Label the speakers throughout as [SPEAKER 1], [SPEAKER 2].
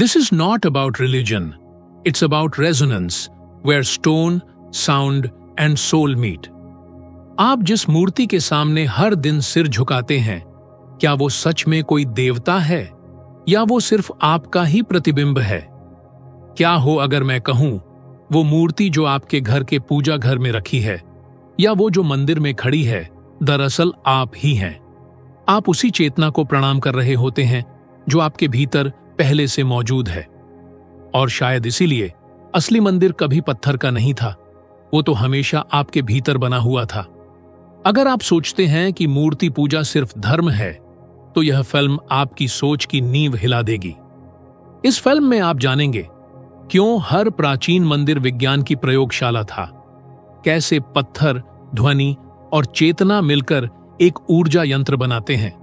[SPEAKER 1] This is not about religion. It's about resonance, where stone, sound and soul meet. आप जिस मूर्ति के सामने हर दिन सिर झुकाते हैं, क्या वो सच में कोई देवता है या वो सिर्फ आपका ही प्रतिबिंब है? क्या हो अगर मैं कहूं, वो मूर्ति जो आपके घर के पूजा घर में रखी है या वो जो मंदिर में खड़ी है, दरअसल आप ही हैं। आप उसी चेतना को प्रणाम कर रहे होते हैं जो आपके भीतर पहले से मौजूद है। और शायद इसीलिए असली मंदिर कभी पत्थर का नहीं था, वो तो हमेशा आपके भीतर बना हुआ था। अगर आप सोचते हैं कि मूर्ति पूजा सिर्फ धर्म है, तो यह फिल्म आपकी सोच की नींव हिला देगी। इस फिल्म में आप जानेंगे क्यों हर प्राचीन मंदिर विज्ञान की प्रयोगशाला था, कैसे पत्थर, ध्वनि और चेतना मिलकर एक ऊर्जा यंत्र बनाते हैं,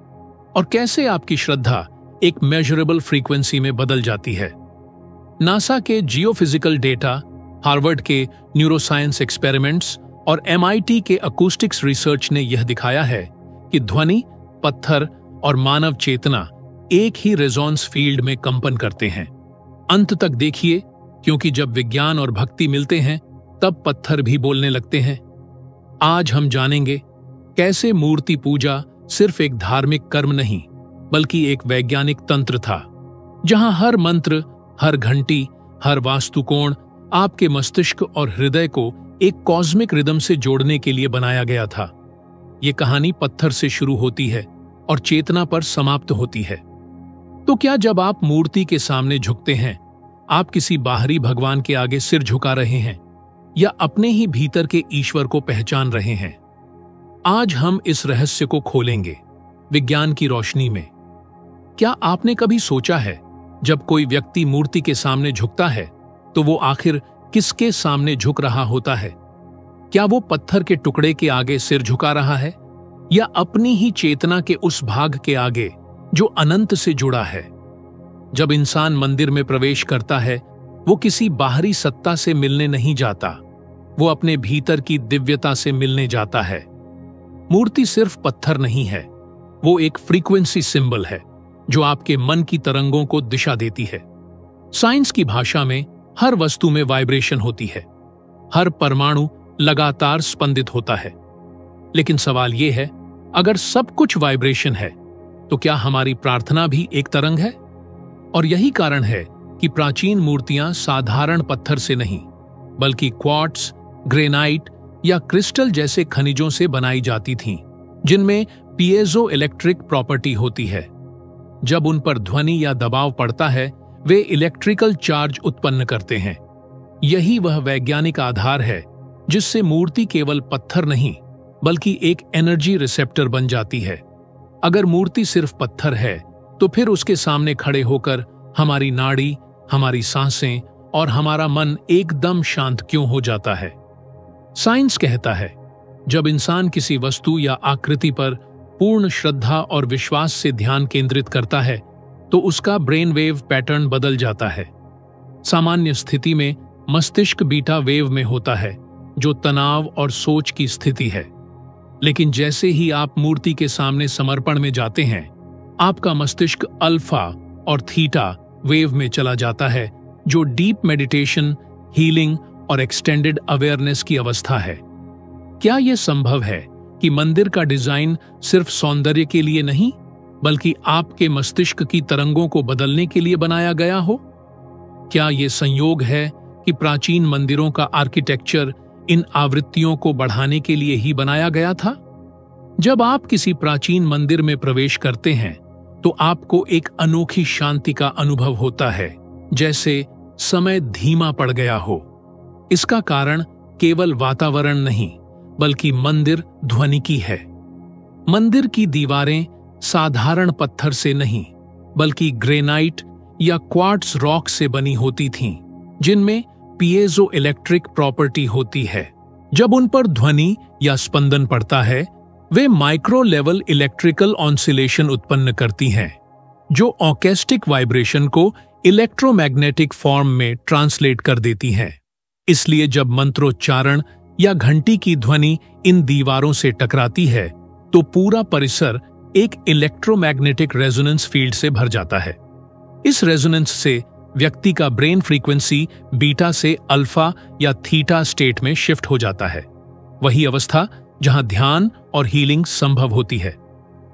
[SPEAKER 1] और कैसे आपकी श्रद्धा एक मेजरेबल फ्रीक्वेंसी में बदल जाती है। नासा के जियोफिजिकल डेटा, हार्वर्ड के न्यूरोसाइंस एक्सपेरिमेंट्स और MIT के अकूस्टिक्स रिसर्च ने यह दिखाया है कि ध्वनि, पत्थर और मानव चेतना एक ही रेजोनेंस फील्ड में कंपन करते हैं। अंत तक देखिए, क्योंकि जब विज्ञान और भक्ति मिलते हैं तब पत्थर भी बोलने लगते हैं। आज हम जानेंगे कैसे मूर्ति पूजा सिर्फ एक धार्मिक कर्म नहीं, बल्कि एक वैज्ञानिक तंत्र था, जहां हर मंत्र, हर घंटी, हर वास्तुकोण आपके मस्तिष्क और हृदय को एक कॉस्मिक रिदम से जोड़ने के लिए बनाया गया था। ये कहानी पत्थर से शुरू होती है और चेतना पर समाप्त होती है। तो क्या जब आप मूर्ति के सामने झुकते हैं, आप किसी बाहरी भगवान के आगे सिर झुका रहे हैं या अपने ही भीतर के ईश्वर को पहचान रहे हैं? आज हम इस रहस्य को खोलेंगे विज्ञान की रोशनी में। क्या आपने कभी सोचा है, जब कोई व्यक्ति मूर्ति के सामने झुकता है तो वो आखिर किसके सामने झुक रहा होता है? क्या वो पत्थर के टुकड़े के आगे सिर झुका रहा है या अपनी ही चेतना के उस भाग के आगे जो अनंत से जुड़ा है? जब इंसान मंदिर में प्रवेश करता है, वो किसी बाहरी सत्ता से मिलने नहीं जाता, वो अपने भीतर की दिव्यता से मिलने जाता है। मूर्ति सिर्फ पत्थर नहीं है, वो एक फ्रीक्वेंसी सिंबल है जो आपके मन की तरंगों को दिशा देती है। साइंस की भाषा में हर वस्तु में वाइब्रेशन होती है, हर परमाणु लगातार स्पंदित होता है। लेकिन सवाल यह है, अगर सब कुछ वाइब्रेशन है, तो क्या हमारी प्रार्थना भी एक तरंग है? और यही कारण है कि प्राचीन मूर्तियां साधारण पत्थर से नहीं, बल्कि क्वार्ट्स, ग्रेनाइट या क्रिस्टल जैसे खनिजों से बनाई जाती थीं, जिनमें पीएजो इलेक्ट्रिक प्रॉपर्टी होती है। जब उन पर ध्वनि या दबाव पड़ता है, वे इलेक्ट्रिकल चार्ज उत्पन्न करते हैं। यही वह वैज्ञानिक आधार है जिससे मूर्ति केवल पत्थर नहीं, बल्कि एक एनर्जी रिसेप्टर बन जाती है। अगर मूर्ति सिर्फ पत्थर है, तो फिर उसके सामने खड़े होकर हमारी नाड़ी, हमारी सांसें और हमारा मन एकदम शांत क्यों हो जाता है? साइंस कहता है, जब इंसान किसी वस्तु या आकृति पर पूर्ण श्रद्धा और विश्वास से ध्यान केंद्रित करता है, तो उसका ब्रेन वेव पैटर्न बदल जाता है। सामान्य स्थिति में मस्तिष्क बीटा वेव में होता है, जो तनाव और सोच की स्थिति है। लेकिन जैसे ही आप मूर्ति के सामने समर्पण में जाते हैं, आपका मस्तिष्क अल्फा और थीटा वेव में चला जाता है, जो डीप मेडिटेशन, हीलिंग और एक्सटेंडेड अवेयरनेस की अवस्था है। क्या यह संभव है कि मंदिर का डिजाइन सिर्फ सौंदर्य के लिए नहीं, बल्कि आपके मस्तिष्क की तरंगों को बदलने के लिए बनाया गया हो? क्या यह संयोग है कि प्राचीन मंदिरों का आर्किटेक्चर इन आवृत्तियों को बढ़ाने के लिए ही बनाया गया था? जब आप किसी प्राचीन मंदिर में प्रवेश करते हैं, तो आपको एक अनोखी शांति का अनुभव होता है, जैसे समय धीमा पड़ गया हो। इसका कारण केवल वातावरण नहीं, बल्कि मंदिर ध्वनिकी है। मंदिर की दीवारें साधारण पत्थर से नहीं, बल्कि ग्रेनाइट या क्वार्ट्स रॉक से बनी होती थीं, जिनमें पीएजो इलेक्ट्रिक प्रॉपर्टी होती है। जब उन पर ध्वनि या स्पंदन पड़ता है, वे माइक्रो लेवल इलेक्ट्रिकल ऑसिलेशन उत्पन्न करती हैं, जो ऑर्केस्ट्रिक वाइब्रेशन को इलेक्ट्रोमैग्नेटिक फॉर्म में ट्रांसलेट कर देती हैं। इसलिए जब मंत्रोच्चारण या घंटी की ध्वनि इन दीवारों से टकराती है, तो पूरा परिसर एक इलेक्ट्रोमैग्नेटिक रेजोनेंस फील्ड से भर जाता है। इस रेजोनेंस से व्यक्ति का ब्रेन फ्रीक्वेंसी बीटा से अल्फा या थीटा स्टेट में शिफ्ट हो जाता है, वही अवस्था जहां ध्यान और हीलिंग संभव होती है।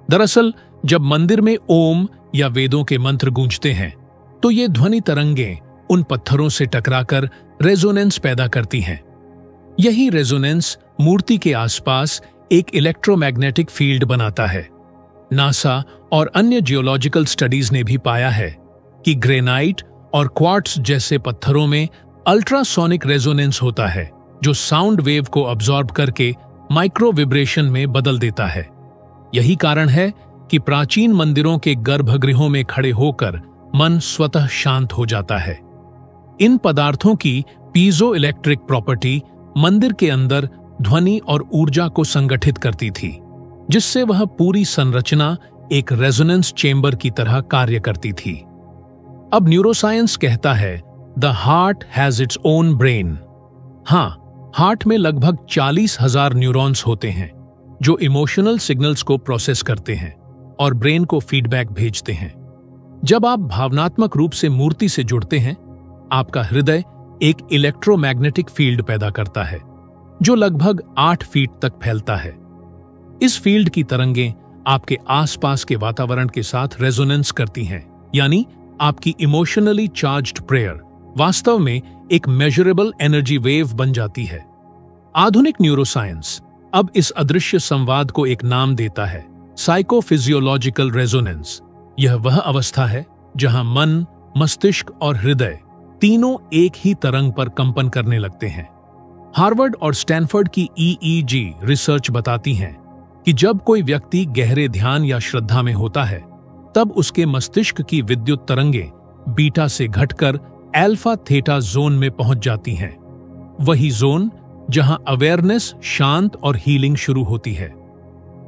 [SPEAKER 1] दरअसल जब मंदिर में ओम या वेदों के मंत्र गूंजते हैं तो ये ध्वनि तरंगें उन पत्थरों से टकराकर रेजोनेंस पैदा करती हैं। यही रेजोनेंस मूर्ति के आसपास एक इलेक्ट्रोमैग्नेटिक फील्ड बनाता है। नासा और अन्य जियोलॉजिकल स्टडीज ने भी पाया है कि ग्रेनाइट और क्वार्ट्ज जैसे पत्थरों में अल्ट्रासोनिक रेजोनेंस होता है, जो साउंड वेव को अब्सॉर्ब करके माइक्रो विब्रेशन में बदल देता है। यही कारण है कि प्राचीन मंदिरों के गर्भगृहों में खड़े होकर मन स्वतः शांत हो जाता है। इन पदार्थों की पीजो इलेक्ट्रिक प्रॉपर्टी मंदिर के अंदर ध्वनि और ऊर्जा को संगठित करती थी, जिससे वह पूरी संरचना एक रेजोनेंस चेंबर की तरह कार्य करती थी। अब न्यूरोसाइंस कहता है the heart has its own brain. हाँ, हार्ट में लगभग 40,000 न्यूरॉन्स होते हैं जो इमोशनल सिग्नल्स को प्रोसेस करते हैं और ब्रेन को फीडबैक भेजते हैं। जब आप भावनात्मक रूप से मूर्ति से जुड़ते हैं, आपका हृदय एक इलेक्ट्रोमैग्नेटिक फील्ड पैदा करता है जो लगभग 8 फीट तक फैलता है। इस फील्ड की तरंगें आपके आसपास के वातावरण के साथ रेजोनेंस करती हैं, यानी आपकी इमोशनली चार्ज्ड प्रेयर वास्तव में एक मेजरेबल एनर्जी वेव बन जाती है। आधुनिक न्यूरोसाइंस अब इस अदृश्य संवाद को एक नाम देता है, साइकोफिजियोलॉजिकल रेजोनेंस। यह वह अवस्था है जहां मन, मस्तिष्क और हृदय तीनों एक ही तरंग पर कंपन करने लगते हैं। हार्वर्ड और स्टैनफोर्ड की EEG रिसर्च बताती हैं कि जब कोई व्यक्ति गहरे ध्यान या श्रद्धा में होता है, तब उसके मस्तिष्क की विद्युत तरंगें बीटा से घटकर अल्फा थीटा जोन में पहुंच जाती हैं। वही जोन जहां अवेयरनेस, शांत और हीलिंग शुरू होती है।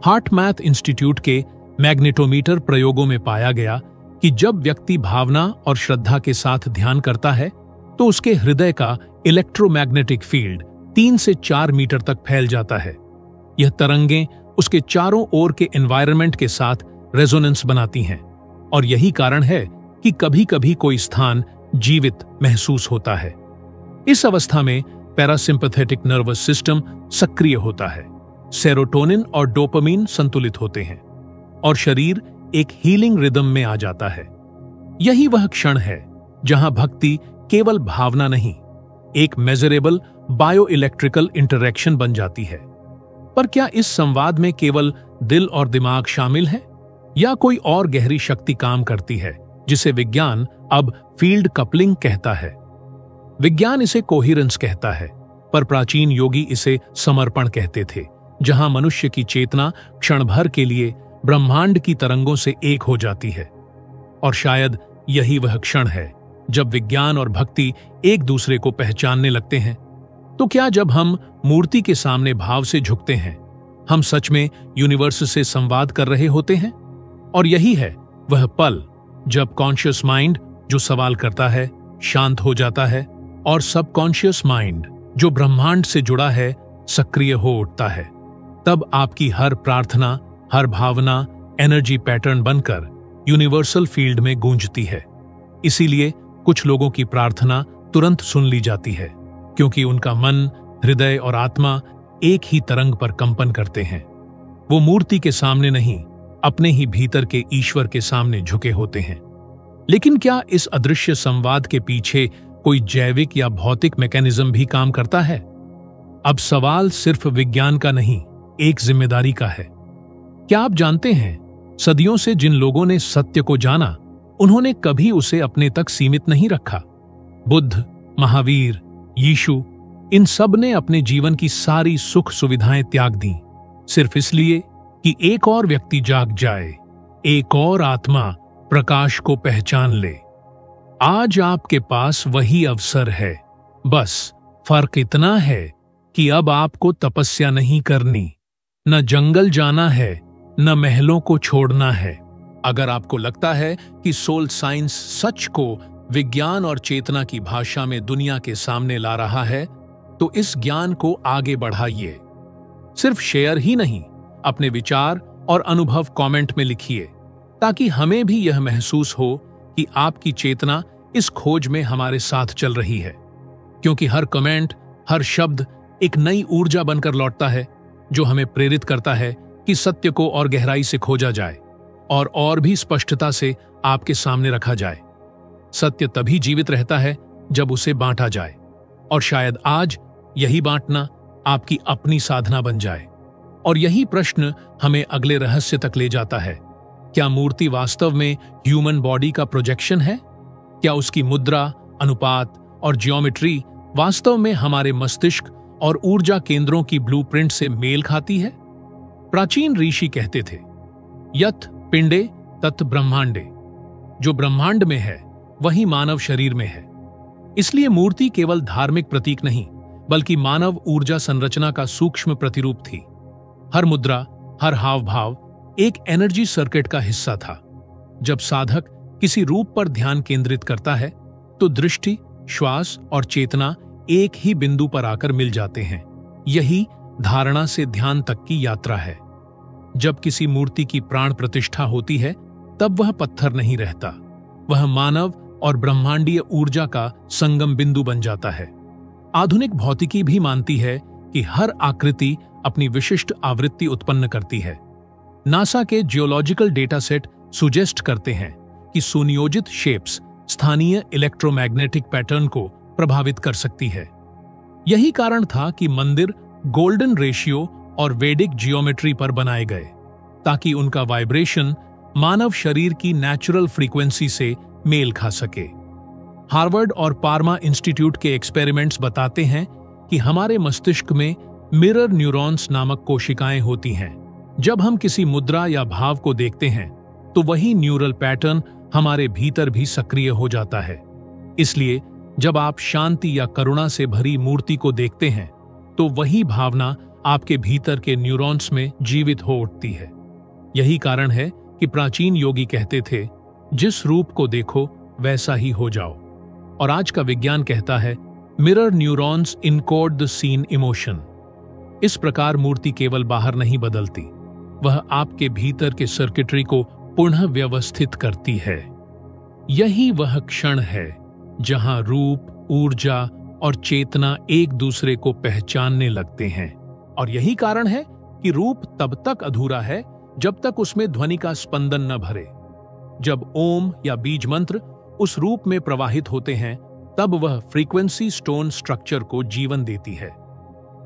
[SPEAKER 1] हार्ट मैथ इंस्टीट्यूट के मैग्नेटोमीटर प्रयोगों में पाया गया कि जब व्यक्ति भावना और श्रद्धा के साथ ध्यान करता है तो उसके हृदय का इलेक्ट्रोमैग्नेटिक फील्ड 3 से 4 मीटर तक फैल जाता है। यह तरंगें उसके चारों ओर के एनवायरनमेंट के साथ रेजोनेंस बनाती हैं और यही कारण है कि कभी-कभी कोई स्थान जीवित महसूस होता है। इस अवस्था में पैरासिम्पैथेटिक नर्वस सिस्टम सक्रिय होता है, सेरोटोनिन और डोपामिन संतुलित होते हैं और शरीर एक हीलिंग रिदम में आ जाता है। यही वह क्षण है जहां भक्ति केवल भावना नहीं, एक मेजरेबल बायो इलेक्ट्रिकल इंटरैक्शन बन जाती है। पर क्या इस संवाद में केवल दिल और दिमाग शामिल है या कोई और गहरी शक्ति काम करती है, जिसे विज्ञान अब फील्ड कपलिंग कहता है? विज्ञान इसे कोहिरेंस कहता है, पर प्राचीन योगी इसे समर्पण कहते थे, जहां मनुष्य की चेतना क्षण भर के लिए ब्रह्मांड की तरंगों से एक हो जाती है। और शायद यही वह क्षण है जब विज्ञान और भक्ति एक दूसरे को पहचानने लगते हैं। तो क्या जब हम मूर्ति के सामने भाव से झुकते हैं, हम सच में यूनिवर्स से संवाद कर रहे होते हैं? और यही है वह पल जब कॉन्शियस माइंड, जो सवाल करता है, शांत हो जाता है और सबकॉन्शियस माइंड, जो ब्रह्मांड से जुड़ा है, सक्रिय हो उठता है। तब आपकी हर प्रार्थना, हर भावना एनर्जी पैटर्न बनकर यूनिवर्सल फील्ड में गूंजती है। इसीलिए कुछ लोगों की प्रार्थना तुरंत सुन ली जाती है, क्योंकि उनका मन, हृदय और आत्मा एक ही तरंग पर कंपन करते हैं। वो मूर्ति के सामने नहीं, अपने ही भीतर के ईश्वर के सामने झुके होते हैं। लेकिन क्या इस अदृश्य संवाद के पीछे कोई जैविक या भौतिक मैकेनिज्म भी काम करता है? अब सवाल सिर्फ विज्ञान का नहीं, एक जिम्मेदारी का है। क्या आप जानते हैं, सदियों से जिन लोगों ने सत्य को जाना, उन्होंने कभी उसे अपने तक सीमित नहीं रखा। बुद्ध, महावीर, यीशु, इन सब ने अपने जीवन की सारी सुख सुविधाएं त्याग दी, सिर्फ इसलिए कि एक और व्यक्ति जाग जाए, एक और आत्मा प्रकाश को पहचान ले। आज आपके पास वही अवसर है, बस फर्क इतना है कि अब आपको तपस्या नहीं करनी, न जंगल जाना है, न महलों को छोड़ना है। अगर आपको लगता है कि सोल साइंस सच को विज्ञान और चेतना की भाषा में दुनिया के सामने ला रहा है, तो इस ज्ञान को आगे बढ़ाइए। सिर्फ शेयर ही नहीं, अपने विचार और अनुभव कमेंट में लिखिए, ताकि हमें भी यह महसूस हो कि आपकी चेतना इस खोज में हमारे साथ चल रही है, क्योंकि हर कमेंट, हर शब्द एक नई ऊर्जा बनकर लौटता है जो हमें प्रेरित करता है कि सत्य को और गहराई से खोजा जाए और भी स्पष्टता से आपके सामने रखा जाए। सत्य तभी जीवित रहता है जब उसे बांटा जाए, और शायद आज यही बांटना आपकी अपनी साधना बन जाए। और यही प्रश्न हमें अगले रहस्य तक ले जाता है। क्या मूर्ति वास्तव में ह्यूमन बॉडी का प्रोजेक्शन है? क्या उसकी मुद्रा, अनुपात और ज्योमेट्री वास्तव में हमारे मस्तिष्क और ऊर्जा केंद्रों की ब्लूप्रिंट से मेल खाती है? प्राचीन ऋषि कहते थे, यत् पिंडे तत् ब्रह्मांडे। जो ब्रह्मांड में है वही मानव शरीर में है। इसलिए मूर्ति केवल धार्मिक प्रतीक नहीं, बल्कि मानव ऊर्जा संरचना का सूक्ष्म प्रतिरूप थी। हर मुद्रा, हर हाव भाव एक एनर्जी सर्किट का हिस्सा था। जब साधक किसी रूप पर ध्यान केंद्रित करता है तो दृष्टि, श्वास और चेतना एक ही बिंदु पर आकर मिल जाते हैं। यही धारणा से ध्यान तक की यात्रा है। जब किसी मूर्ति की प्राण प्रतिष्ठा होती है तब वह पत्थर नहीं रहता, वह मानव और ब्रह्मांडीय ऊर्जा का संगम बिंदु बन जाता है। आधुनिक भौतिकी भी मानती है कि हर आकृति अपनी विशिष्ट आवृत्ति उत्पन्न करती है। नासा के जियोलॉजिकल डेटा सेट सुजेस्ट करते हैं कि सुनियोजित शेप्स स्थानीय इलेक्ट्रोमैग्नेटिक पैटर्न को प्रभावित कर सकती है। यही कारण था कि मंदिर गोल्डन रेशियो और वैदिक जियोमेट्री पर बनाए गए, ताकि उनका वाइब्रेशन मानव शरीर की नेचुरल फ्रीक्वेंसी से मेल खा सके। हार्वर्ड और पार्मा इंस्टीट्यूट के एक्सपेरिमेंट्स बताते हैं कि हमारे मस्तिष्क में मिरर न्यूरॉन्स नामक कोशिकाएं होती हैं। जब हम किसी मुद्रा या भाव को देखते हैं तो वही न्यूरल पैटर्न हमारे भीतर भी सक्रिय हो जाता है। इसलिए जब आप शांति या करुणा से भरी मूर्ति को देखते हैं तो वही भावना आपके भीतर के न्यूरॉन्स में जीवित हो उठती है। यही कारण है कि प्राचीन योगी कहते थे, जिस रूप को देखो वैसा ही हो जाओ। और आज का विज्ञान कहता है, mirror neurons encode the scene emotion. इस प्रकार मूर्ति केवल बाहर नहीं बदलती, वह आपके भीतर के सर्किटरी को पुनः व्यवस्थित करती है। यही वह क्षण है जहां रूप, ऊर्जा और चेतना एक दूसरे को पहचानने लगते हैं। और यही कारण है कि रूप तब तक अधूरा है जब तक उसमें ध्वनि का स्पंदन न भरे। जब ओम या बीज मंत्र उस रूप में प्रवाहित होते हैं तब वह फ्रीक्वेंसी स्टोन स्ट्रक्चर को जीवन देती है।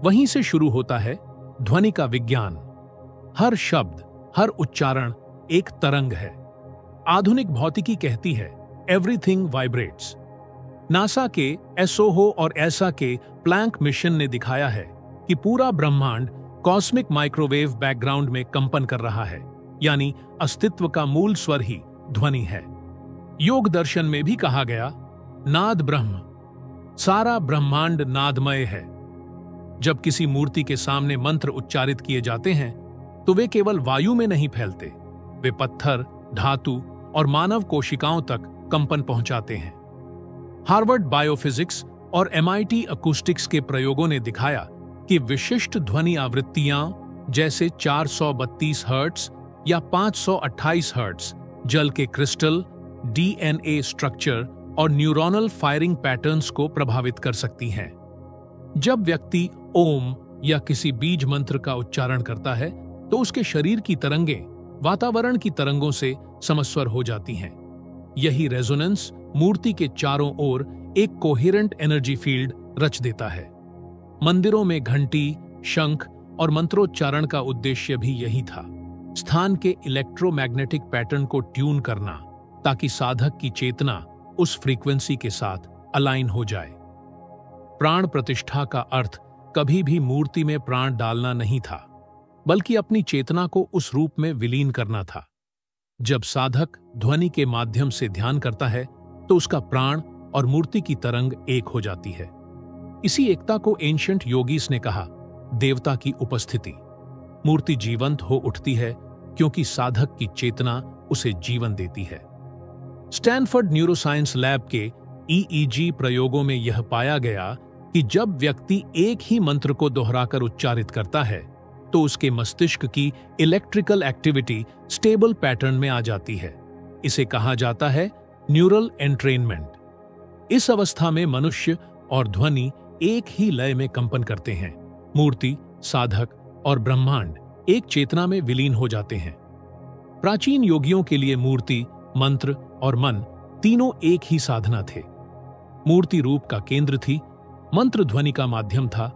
[SPEAKER 1] वहीं से शुरू होता है ध्वनि का विज्ञान। हर शब्द, हर उच्चारण एक तरंग है। आधुनिक भौतिकी कहती है, एवरीथिंग वाइब्रेट्स। नासा के एसोहो और ऐसा के प्लैंक मिशन ने दिखाया है कि पूरा ब्रह्मांड कॉस्मिक माइक्रोवेव बैकग्राउंड में कंपन कर रहा है, यानी अस्तित्व का मूल स्वर ही ध्वनि है। योग दर्शन में भी कहा गया, नाद ब्रह्म, सारा ब्रह्मांड नादमय है। जब किसी मूर्ति के सामने मंत्र उच्चारित किए जाते हैं तो वे केवल वायु में नहीं फैलते, वे पत्थर, धातु और मानव कोशिकाओं तक कंपन पहुंचाते हैं। हार्वर्ड बायोफिजिक्स और MIT अकूस्टिक्स के प्रयोगों ने दिखाया कि विशिष्ट ध्वनि आवृत्तियां जैसे 432 हर्ट्ज या 528 हर्ट्ज जल के क्रिस्टल, DNA स्ट्रक्चर और न्यूरोनल फायरिंग पैटर्न्स को प्रभावित कर सकती हैं। जब व्यक्ति ओम या किसी बीज मंत्र का उच्चारण करता है तो उसके शरीर की तरंगें वातावरण की तरंगों से समस्वर हो जाती हैं। यही रेजोनेंस मूर्ति के चारों ओर एक कोहेरेंट एनर्जी फील्ड रच देता है। मंदिरों में घंटी, शंख और मंत्रोच्चारण का उद्देश्य भी यही था, स्थान के इलेक्ट्रोमैग्नेटिक पैटर्न को ट्यून करना, ताकि साधक की चेतना उस फ्रीक्वेंसी के साथ अलाइन हो जाए। प्राण प्रतिष्ठा का अर्थ कभी भी मूर्ति में प्राण डालना नहीं था, बल्कि अपनी चेतना को उस रूप में विलीन करना था। जब साधक ध्वनि के माध्यम से ध्यान करता है तो उसका प्राण और मूर्ति की तरंग एक हो जाती है। इसी एकता को एंशिएंट योगीस ने कहा, देवता की उपस्थिति। मूर्ति जीवंत हो उठती है क्योंकि साधक की चेतना उसे जीवन देती है। स्टैनफोर्ड न्यूरोसाइंस लैब के EEG प्रयोगों में यह पाया गया कि जब व्यक्ति एक ही मंत्र को दोहराकर उच्चारित करता है तो उसके मस्तिष्क की इलेक्ट्रिकल एक्टिविटी स्टेबल पैटर्न में आ जाती है। इसे कहा जाता है न्यूरल एंट्रेनमेंट। इस अवस्था में मनुष्य और ध्वनि एक ही लय में कंपन करते हैं। मूर्ति, साधक और ब्रह्मांड एक चेतना में विलीन हो जाते हैं। प्राचीन योगियों के लिए मूर्ति, मंत्र और मन तीनों एक ही साधना थे। मूर्ति रूप का केंद्र थी, मंत्र ध्वनि का माध्यम था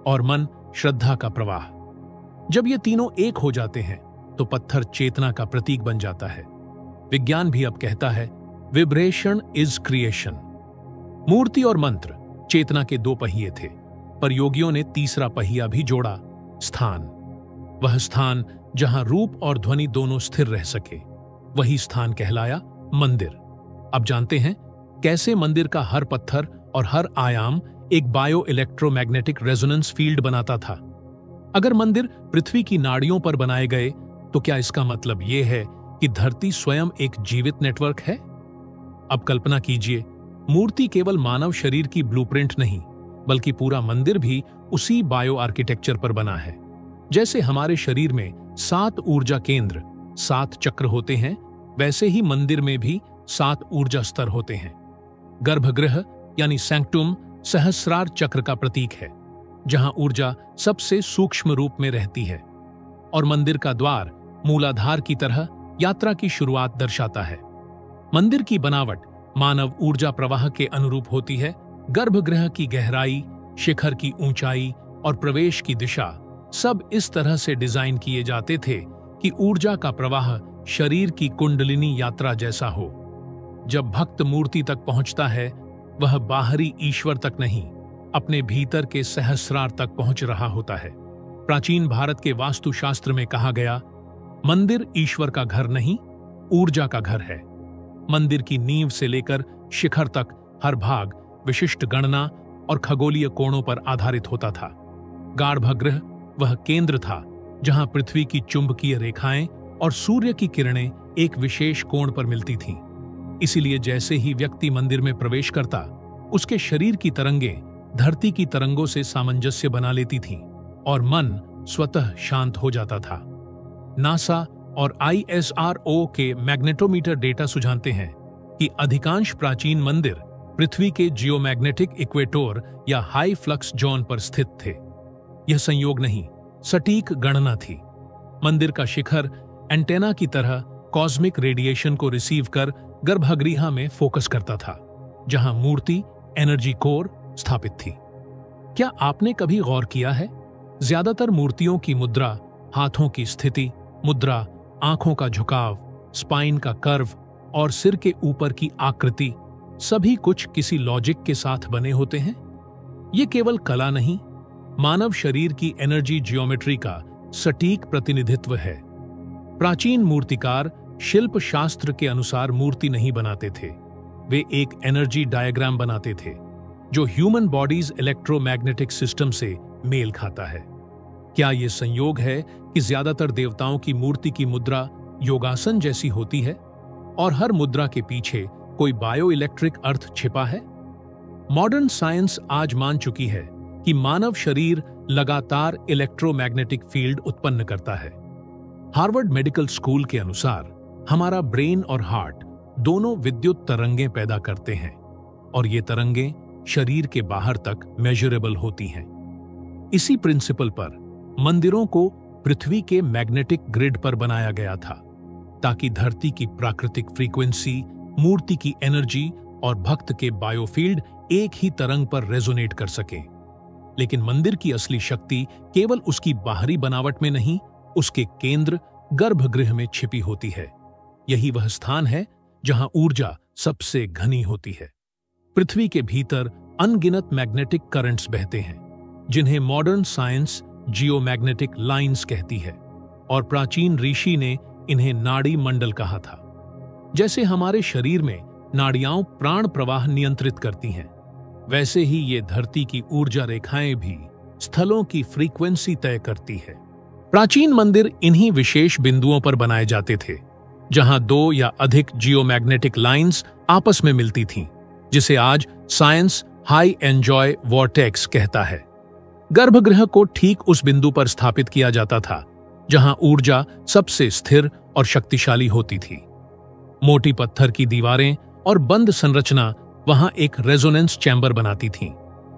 [SPEAKER 1] और मन श्रद्धा का प्रवाह। जब ये तीनों एक हो जाते हैं तो पत्थर चेतना का प्रतीक बन जाता है। विज्ञान भी अब कहता है, विब्रेशन इज क्रिएशन। मूर्ति और मंत्र चेतना के दो पहिए थे, पर योगियों ने तीसरा पहिया भी जोड़ा, स्थान। वह स्थान जहां रूप और ध्वनि दोनों स्थिर रह सके, वही स्थान कहलाया मंदिर। अब जानते हैं कैसे मंदिर का हर पत्थर और हर आयाम एक बायो इलेक्ट्रोमैग्नेटिक रेजोनेंस फील्ड बनाता था। अगर मंदिर पृथ्वी की नाड़ियों पर बनाए गए तो क्या इसका मतलब यह है कि धरती स्वयं एक जीवित नेटवर्क है? अब कल्पना कीजिए, मूर्ति केवल मानव शरीर की ब्लूप्रिंट नहीं, बल्कि पूरा मंदिर भी उसी बायो आर्किटेक्चर पर बना है। जैसे हमारे शरीर में 7 ऊर्जा केंद्र, 7 चक्र होते हैं, वैसे ही मंदिर में भी 7 ऊर्जा स्तर होते हैं। गर्भगृह यानी सैंक्टुम सहस्रार चक्र का प्रतीक है, जहां ऊर्जा सबसे सूक्ष्म रूप में रहती है, और मंदिर का द्वार मूलाधार की तरह यात्रा की शुरुआत दर्शाता है। मंदिर की बनावट मानव ऊर्जा प्रवाह के अनुरूप होती है। गर्भगृह की गहराई, शिखर की ऊंचाई और प्रवेश की दिशा सब इस तरह से डिजाइन किए जाते थे कि ऊर्जा का प्रवाह शरीर की कुंडलिनी यात्रा जैसा हो। जब भक्त मूर्ति तक पहुंचता है, वह बाहरी ईश्वर तक नहीं, अपने भीतर के सहस्रार तक पहुंच रहा होता है। प्राचीन भारत के वास्तुशास्त्र में कहा गया, मंदिर ईश्वर का घर नहीं, ऊर्जा का घर है। मंदिर की नींव से लेकर शिखर तक हर भाग विशिष्ट गणना और खगोलीय कोणों पर आधारित होता था। गर्भगृह वह केंद्र था जहां पृथ्वी की चुंबकीय रेखाएं और सूर्य की किरणें एक विशेष कोण पर मिलती थीं। इसीलिए जैसे ही व्यक्ति मंदिर में प्रवेश करता, उसके शरीर की तरंगें धरती की तरंगों से सामंजस्य बना लेती थीं और मन स्वतः शांत हो जाता था। नासा और ISRO के मैग्नेटोमीटर डेटा सुझाते हैं कि अधिकांश प्राचीन मंदिर पृथ्वी के जियोमैग्नेटिक इक्वेटोर या हाई फ्लक्स जोन पर स्थित थे। यह संयोग नहीं, सटीक गणना थी। मंदिर का शिखर एंटेना की तरह कॉस्मिक रेडिएशन को रिसीव कर गर्भगृह में फोकस करता था, जहां मूर्ति एनर्जी कोर स्थापित थी। क्या आपने कभी गौर किया है, ज्यादातर मूर्तियों की मुद्रा, हाथों की स्थिति, मुद्रा, आंखों का झुकाव, स्पाइन का कर्व और सिर के ऊपर की आकृति, सभी कुछ किसी लॉजिक के साथ बने होते हैं? ये केवल कला नहीं, मानव शरीर की एनर्जी जियोमेट्री का सटीक प्रतिनिधित्व है। प्राचीन मूर्तिकार शिल्प शास्त्र के अनुसार मूर्ति नहीं बनाते थे, वे एक एनर्जी डायग्राम बनाते थे जो ह्यूमन बॉडीज इलेक्ट्रोमैग्नेटिक सिस्टम से मेल खाता है। क्या यह संयोग है कि ज्यादातर देवताओं की मूर्ति की मुद्रा योगासन जैसी होती है और हर मुद्रा के पीछे कोई बायो इलेक्ट्रिक अर्थ छिपा है? मॉडर्न साइंस आज मान चुकी है कि मानव शरीर लगातार इलेक्ट्रोमैग्नेटिक फील्ड उत्पन्न करता है। हार्वर्ड मेडिकल स्कूल के अनुसार हमारा ब्रेन और हार्ट दोनों विद्युत तरंगें पैदा करते हैं और ये तरंगें शरीर के बाहर तक मेजरेबल होती हैं। इसी प्रिंसिपल पर मंदिरों को पृथ्वी के मैग्नेटिक ग्रिड पर बनाया गया था, ताकि धरती की प्राकृतिक फ्रीक्वेंसी, मूर्ति की एनर्जी और भक्त के बायोफील्ड एक ही तरंग पर रेजोनेट कर सकें। लेकिन मंदिर की असली शक्ति केवल उसकी बाहरी बनावट में नहीं, उसके केंद्र गर्भगृह में छिपी होती है। यही वह स्थान है जहां ऊर्जा सबसे घनी होती है। पृथ्वी के भीतर अनगिनत मैग्नेटिक करंट्स बहते हैं, जिन्हें मॉडर्न साइंस जियोमैग्नेटिक लाइंस कहती है, और प्राचीन ऋषि ने इन्हें नाड़ी मंडल कहा था। जैसे हमारे शरीर में नाड़ियां प्राण प्रवाह नियंत्रित करती हैं, वैसे ही ये धरती की ऊर्जा रेखाएं भी स्थलों की फ्रीक्वेंसी तय करती है। प्राचीन मंदिर इन्हीं विशेष बिंदुओं पर बनाए जाते थे, जहां 2 या अधिक जियोमैग्नेटिक लाइंस आपस में मिलती थीं, जिसे आज साइंस हाई एंजॉय वॉर्टेक्स कहता है। गर्भगृह को ठीक उस बिंदु पर स्थापित किया जाता था जहां ऊर्जा सबसे स्थिर और शक्तिशाली होती थी। मोटी पत्थर की दीवारें और बंद संरचना वहां एक रेजोनेंस चैम्बर बनाती थीं,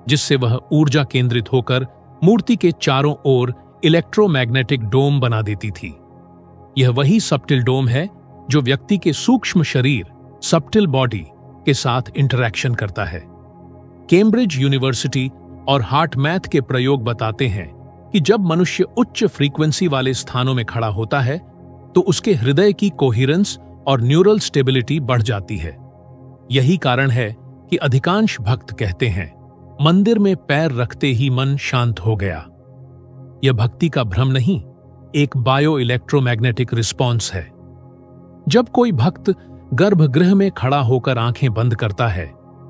[SPEAKER 1] जिससे वह ऊर्जा केंद्रित होकर मूर्ति के चारों ओर इलेक्ट्रोमैग्नेटिक डोम बना देती थी। यह वही सब्टिल डोम है जो व्यक्ति के सूक्ष्म शरीर सब्टिल बॉडी के साथ इंटरैक्शन करता है। कैम्ब्रिज यूनिवर्सिटी और हार्ट मैथ के प्रयोग बताते हैं कि जब मनुष्य उच्च फ्रीक्वेंसी वाले स्थानों में खड़ा होता है तो उसके हृदय की कोहेरेंस और न्यूरल स्टेबिलिटी बढ़ जाती है। यही कारण है कि अधिकांश भक्त कहते हैं, मंदिर में पैर रखते ही मन शांत हो गया। यह भक्ति का भ्रम नहीं, एक बायो इलेक्ट्रोमैग्नेटिक रिस्पॉन्स है। जब कोई भक्त गर्भगृह में खड़ा होकर आंखें बंद करता है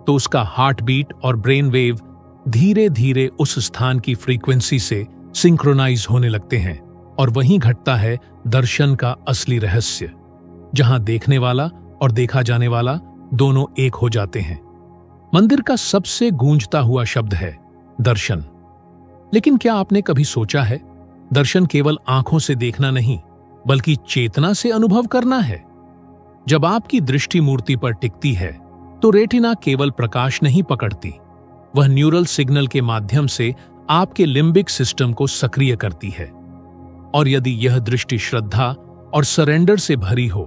[SPEAKER 1] तो उसका हार्ट बीट और ब्रेन वेव धीरे धीरे उस स्थान की फ्रीक्वेंसी से सिंक्रोनाइज होने लगते हैं, और वहीं घटता है दर्शन का असली रहस्य, जहां देखने वाला और देखा जाने वाला दोनों एक हो जाते हैं। मंदिर का सबसे गूंजता हुआ शब्द है दर्शन। लेकिन क्या आपने कभी सोचा है, दर्शन केवल आंखों से देखना नहीं बल्कि चेतना से अनुभव करना है। जब आपकी दृष्टि मूर्ति पर टिकती है तो रेटिना केवल प्रकाश नहीं पकड़ती, वह न्यूरल सिग्नल के माध्यम से आपके लिम्बिक सिस्टम को सक्रिय करती है। और यदि यह दृष्टि श्रद्धा और सरेंडर से भरी हो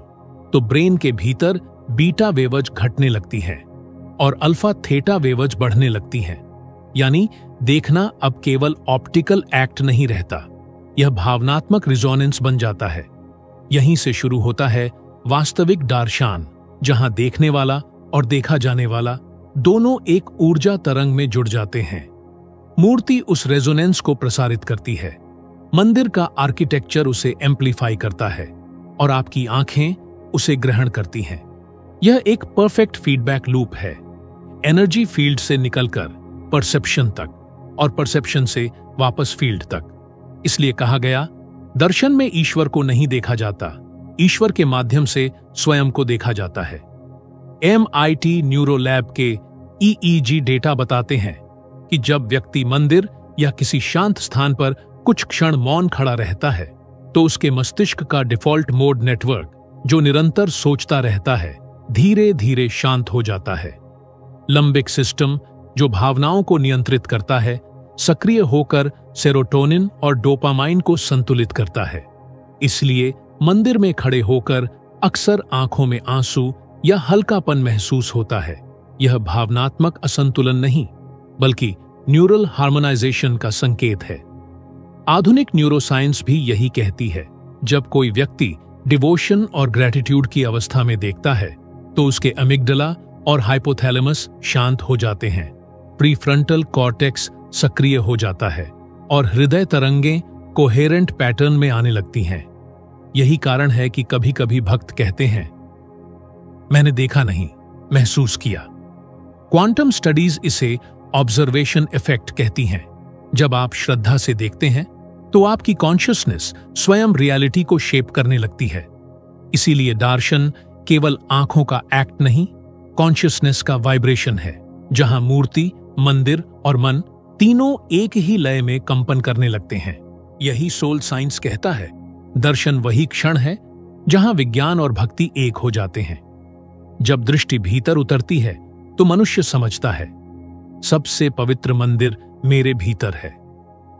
[SPEAKER 1] तो ब्रेन के भीतर बीटा वेवज घटने लगती है और अल्फा थेटा वेवज बढ़ने लगती हैं। यानी देखना अब केवल ऑप्टिकल एक्ट नहीं रहता, यह भावनात्मक रिजोनेंस बन जाता है। यहीं से शुरू होता है वास्तविक दर्शन, जहां देखने वाला और देखा जाने वाला दोनों एक ऊर्जा तरंग में जुड़ जाते हैं। मूर्ति उस रेजोनेंस को प्रसारित करती है, मंदिर का आर्किटेक्चर उसे एम्प्लीफाई करता है और आपकी आंखें उसे ग्रहण करती हैं। यह एक परफेक्ट फीडबैक लूप है, एनर्जी फील्ड से निकलकर परसेप्शन तक और परसेप्शन से वापस फील्ड तक। इसलिए कहा गया, दर्शन में ईश्वर को नहीं देखा जाता, ईश्वर के माध्यम से स्वयं को देखा जाता है। MIT न्यूरो लैब के EEG डेटा बताते हैं कि जब व्यक्ति मंदिर या किसी शांत स्थान पर कुछ क्षण मौन खड़ा रहता है तो उसके मस्तिष्क का डिफॉल्ट मोड नेटवर्क, जो निरंतर सोचता रहता है, धीरे धीरे शांत हो जाता है। लिम्बिक सिस्टम, जो भावनाओं को नियंत्रित करता है, सक्रिय होकर सेरोटोनिन और डोपामाइन को संतुलित करता है। इसलिए मंदिर में खड़े होकर अक्सर आंखों में आंसू या हल्कापन महसूस होता है। यह भावनात्मक असंतुलन नहीं बल्कि न्यूरल हार्मोनाइजेशन का संकेत है। आधुनिक न्यूरोसाइंस भी यही कहती है, जब कोई व्यक्ति डिवोशन और ग्रेटिट्यूड की अवस्था में देखता है तो उसके अमिग्डला और हाइपोथैलेमस शांत हो जाते हैं, प्रीफ्रंटल कॉर्टेक्स सक्रिय हो जाता है और हृदय तरंगें कोहेरेंट पैटर्न में आने लगती हैं। यही कारण है कि कभी कभी भक्त कहते हैं, मैंने देखा नहीं, महसूस किया। क्वांटम स्टडीज इसे ऑब्जर्वेशन इफेक्ट कहती हैं। जब आप श्रद्धा से देखते हैं तो आपकी कॉन्शियसनेस स्वयं रियलिटी को शेप करने लगती है। इसीलिए दर्शन केवल आंखों का एक्ट नहीं, कॉन्शियसनेस का वाइब्रेशन है, जहां मूर्ति, मंदिर और मन तीनों एक ही लय में कंपन करने लगते हैं। यही सोल साइंस कहता है, दर्शन वही क्षण है जहां विज्ञान और भक्ति एक हो जाते हैं। जब दृष्टि भीतर उतरती है तो मनुष्य समझता है, सबसे पवित्र मंदिर मेरे भीतर है।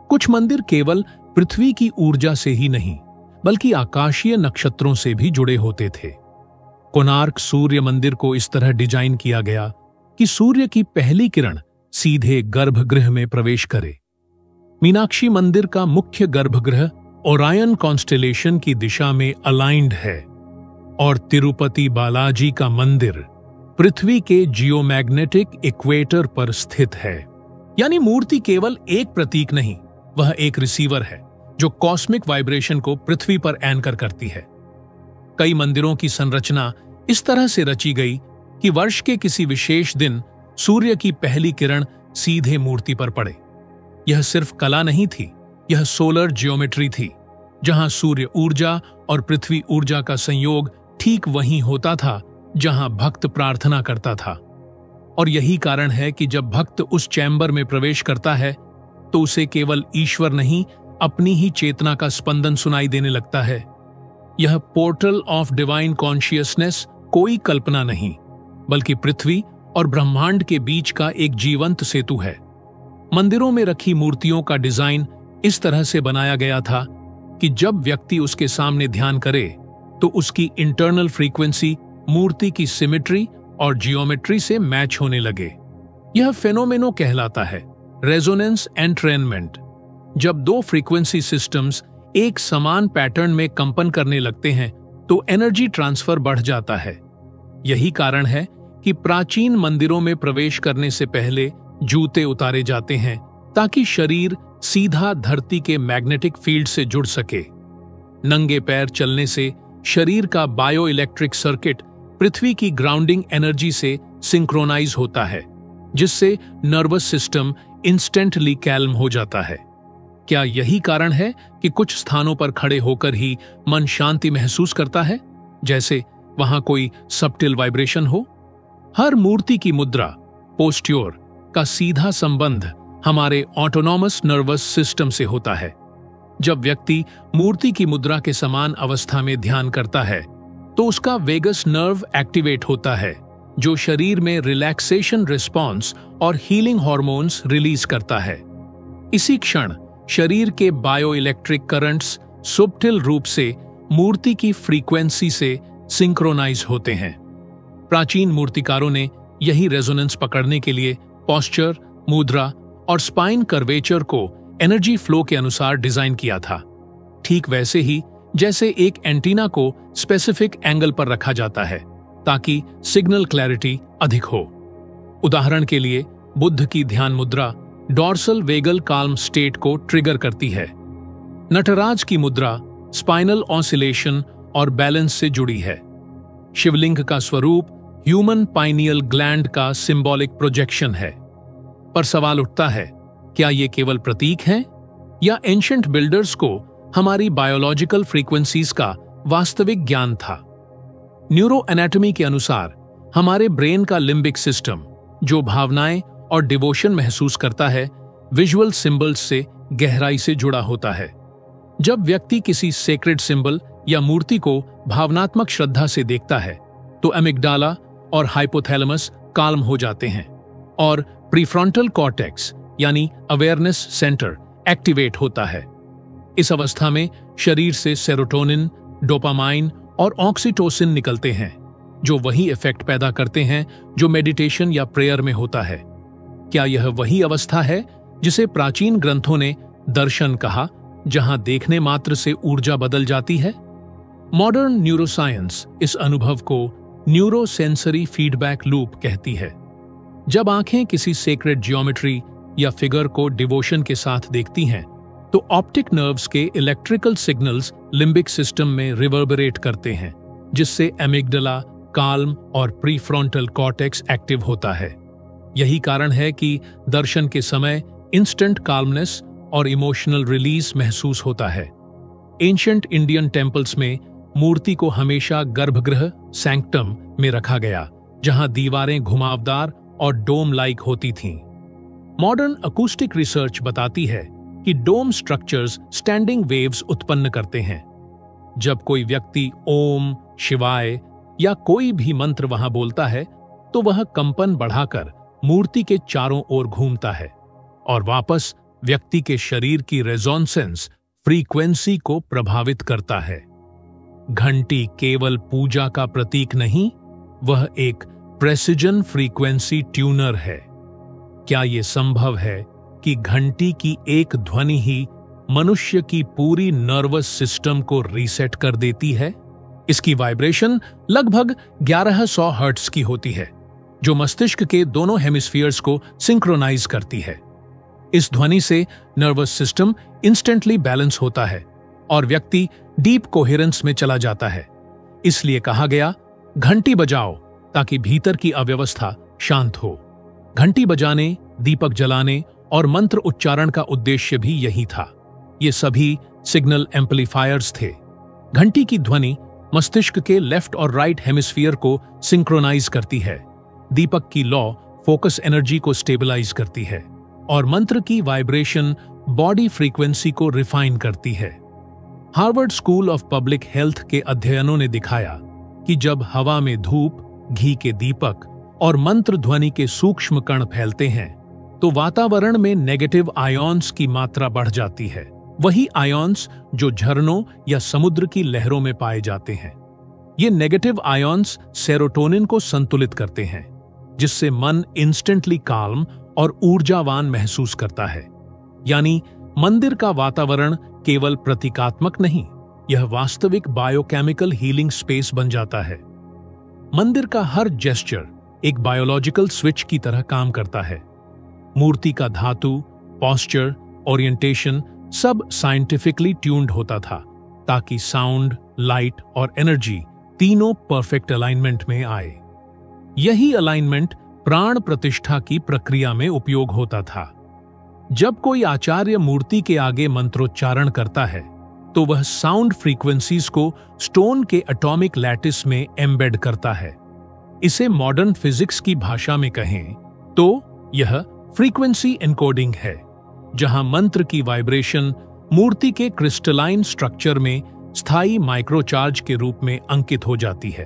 [SPEAKER 1] कुछ मंदिर केवल पृथ्वी की ऊर्जा से ही नहीं बल्कि आकाशीय नक्षत्रों से भी जुड़े होते थे। कोणार्क सूर्य मंदिर को इस तरह डिजाइन किया गया कि सूर्य की पहली किरण सीधे गर्भगृह में प्रवेश करे। मीनाक्षी मंदिर का मुख्य गर्भगृह ओरायन कॉन्स्टेलेशन की दिशा में अलाइंड है और तिरुपति बालाजी का मंदिर पृथ्वी के जियोमैग्नेटिक इक्वेटर पर स्थित है। यानी मूर्ति केवल एक प्रतीक नहीं, वह एक रिसीवर है जो कॉस्मिक वाइब्रेशन को पृथ्वी पर एंकर करती है। कई मंदिरों की संरचना इस तरह से रची गई कि वर्ष के किसी विशेष दिन सूर्य की पहली किरण सीधे मूर्ति पर पड़े। यह सिर्फ कला नहीं थी, यह सोलर जियोमेट्री थी, जहां सूर्य ऊर्जा और पृथ्वी ऊर्जा का संयोग ठीक वहीं होता था जहां भक्त प्रार्थना करता था। और यही कारण है कि जब भक्त उस चैम्बर में प्रवेश करता है तो उसे केवल ईश्वर नहीं, अपनी ही चेतना का स्पंदन सुनाई देने लगता है। यह पोर्टल ऑफ डिवाइन कॉन्शियसनेस कोई कल्पना नहीं बल्कि पृथ्वी और ब्रह्मांड के बीच का एक जीवंत सेतु है। मंदिरों में रखी मूर्तियों का डिजाइन इस तरह से बनाया गया था कि जब व्यक्ति उसके सामने ध्यान करे तो उसकी इंटरनल फ्रीक्वेंसी मूर्ति की सिमेट्री और जियोमेट्री से मैच होने लगे। यह फेनोमेनो कहलाता है रेजोनेंस एंट्रेनमेंट। जब दो फ्रीक्वेंसी सिस्टम्स एक समान पैटर्न में कंपन करने लगते हैं तो एनर्जी ट्रांसफर बढ़ जाता है। यही कारण है कि प्राचीन मंदिरों में प्रवेश करने से पहले जूते उतारे जाते हैं ताकि शरीर सीधा धरती के मैग्नेटिक फील्ड से जुड़ सके। नंगे पैर चलने से शरीर का बायो इलेक्ट्रिक सर्किट पृथ्वी की ग्राउंडिंग एनर्जी से सिंक्रोनाइज होता है, जिससे नर्वस सिस्टम इंस्टेंटली कैल्म हो जाता है। क्या यही कारण है कि कुछ स्थानों पर खड़े होकर ही मन शांति महसूस करता है, जैसे वहां कोई सबटिल वाइब्रेशन हो? हर मूर्ति की मुद्रा, पोस्ट्योर का सीधा संबंध हमारे ऑटोनॉमस नर्वस सिस्टम से होता है। जब व्यक्ति मूर्ति की मुद्रा के समान अवस्था में ध्यान करता है तो उसका वेगस नर्व एक्टिवेट होता है, जो शरीर में रिलैक्सेशन रिस्पॉन्स और हीलिंग हार्मोन्स रिलीज करता है। इसी क्षण शरीर के बायो इलेक्ट्रिक करंट्स सुब्टिल रूप से मूर्ति की फ्रीक्वेंसी से सिंक्रोनाइज होते हैं। प्राचीन मूर्तिकारों ने यही रेजोनेंस पकड़ने के लिए पोस्चर, मुद्रा और स्पाइन कर्वेचर को एनर्जी फ्लो के अनुसार डिजाइन किया था, ठीक वैसे ही जैसे एक एंटीना को स्पेसिफिक एंगल पर रखा जाता है ताकि सिग्नल क्लैरिटी अधिक हो। उदाहरण के लिए बुद्ध की ध्यान मुद्रा डॉर्सल वेगल काल्म स्टेट को ट्रिगर करती है। नटराज की मुद्रा स्पाइनल ऑसिलेशन और बैलेंस से जुड़ी है। शिवलिंग का स्वरूप ह्यूमन पाइनियल ग्लैंड का सिंबॉलिक प्रोजेक्शन है। पर सवाल उठता है, क्या ये केवल प्रतीक हैं या एंशिएंट बिल्डर्स को हमारी बायोलॉजिकल फ्रीक्वेंसीज का वास्तविक ज्ञान था? न्यूरो एनाटॉमी के अनुसार हमारे ब्रेन का लिम्बिक सिस्टम, जो भावनाएं और डिवोशन महसूस करता है, विजुअल सिंबल्स से गहराई से जुड़ा होता है। जब व्यक्ति किसी सेक्रेड सिंबल या मूर्ति को भावनात्मक श्रद्धा से देखता है तो एमिग्डाला और हाइपोथैलेमस काल्म हो जाते हैं और प्रीफ्रंटल कॉर्टेक्स यानी अवेयरनेस सेंटर एक्टिवेट होता है। इस अवस्था में शरीर से सेरोटोनिन, डोपामाइन और ऑक्सीटोसिन निकलते हैं, जो वही इफेक्ट पैदा करते हैं जो मेडिटेशन या प्रेयर में होता है। क्या यह वही अवस्था है जिसे प्राचीन ग्रंथों ने दर्शन कहा, जहां देखने मात्र से ऊर्जा बदल जाती है? मॉडर्न न्यूरोसाइंस इस अनुभव को न्यूरोसेंसरी फीडबैक लूप कहती है। जब आंखें किसी सेक्रेड जियोमेट्री या फिगर को डिवोशन के साथ देखती हैं, तो ऑप्टिक नर्व्स के इलेक्ट्रिकल सिग्नल्स लिम्बिक सिस्टम में रिवर्बरेट करते हैं, जिससे एमिग्डाला, काल्म और प्रीफ्रंटल कॉर्टेक्स एक्टिव होता है। यही कारण है कि दर्शन के समय इंस्टेंट काल्मनेस और इमोशनल रिलीज महसूस होता है। एंशिएंट इंडियन टेम्पल्स में मूर्ति को हमेशा गर्भगृह सैंक्टम में रखा गया, जहां दीवारें घुमावदार और डोम लाइक होती थीं। मॉडर्न अकूस्टिक रिसर्च बताती है कि डोम स्ट्रक्चर्स स्टैंडिंग वेव्स उत्पन्न करते हैं। जब कोई व्यक्ति ओम, शिवाय या कोई भी मंत्र वहां बोलता है तो वह कंपन बढ़ाकर मूर्ति के चारों ओर घूमता है और वापस व्यक्ति के शरीर की रेजोनेंस फ्रीक्वेंसी को प्रभावित करता है। घंटी केवल पूजा का प्रतीक नहीं, वह एक प्रेसिजन फ्रीक्वेंसी ट्यूनर है। क्या यह संभव है कि घंटी की एक ध्वनि ही मनुष्य की पूरी नर्वस सिस्टम को रीसेट कर देती है? इसकी वाइब्रेशन लगभग 1100 हर्ट्ज की होती है, जो मस्तिष्क के दोनों हेमिस्फीयर्स को सिंक्रोनाइज करती है। इस ध्वनि से नर्वस सिस्टम इंस्टेंटली बैलेंस होता है और व्यक्ति डीप कोहेरेंस में चला जाता है। इसलिए कहा गया, घंटी बजाओ ताकि भीतर की अव्यवस्था शांत हो। घंटी बजाने, दीपक जलाने और मंत्र उच्चारण का उद्देश्य भी यही था। ये सभी सिग्नल एम्पलीफायर्स थे। घंटी की ध्वनि मस्तिष्क के लेफ्ट और राइट हेमिस्फीयर को सिंक्रोनाइज करती है। दीपक की लौ फोकस एनर्जी को स्टेबलाइज करती है और मंत्र की वाइब्रेशन बॉडी फ्रीक्वेंसी को रिफाइन करती है। Harvard school of public health के अध्ययनों ने दिखाया कि जब हवा में धूप, घी के दीपक और मंत्र ध्वनि के सूक्ष्म कण फैलते हैं तो वातावरण में नेगेटिव आयॉन्स की मात्रा बढ़ जाती है, वही आयॉन्स जो झरनों या समुद्र की लहरों में पाए जाते हैं। ये नेगेटिव आयॉन्स सेरोटोनिन को संतुलित करते हैं, जिससे मन इंस्टेंटली काल्म और ऊर्जावान महसूस करता है। यानी मंदिर का वातावरण केवल प्रतीकात्मक नहीं, यह वास्तविक बायोकेमिकल हीलिंग स्पेस बन जाता है। मंदिर का हर जेस्चर एक बायोलॉजिकल स्विच की तरह काम करता है। मूर्ति का धातु, पॉस्चर, ओरिएंटेशन सब साइंटिफिकली ट्यून्ड होता था ताकि साउंड, लाइट और एनर्जी तीनों परफेक्ट अलाइनमेंट में आए। यही अलाइनमेंट प्राण प्रतिष्ठा की प्रक्रिया में उपयोग होता था। जब कोई आचार्य मूर्ति के आगे मंत्रोच्चारण करता है तो वह साउंड फ्रीक्वेंसीज को स्टोन के एटॉमिक लैटिस में एम्बेड करता है। इसे मॉडर्न फिजिक्स की भाषा में कहें तो यह फ्रीक्वेंसी एन्कोडिंग है, जहां मंत्र की वाइब्रेशन मूर्ति के क्रिस्टलाइन स्ट्रक्चर में स्थायी माइक्रोचार्ज के रूप में अंकित हो जाती है।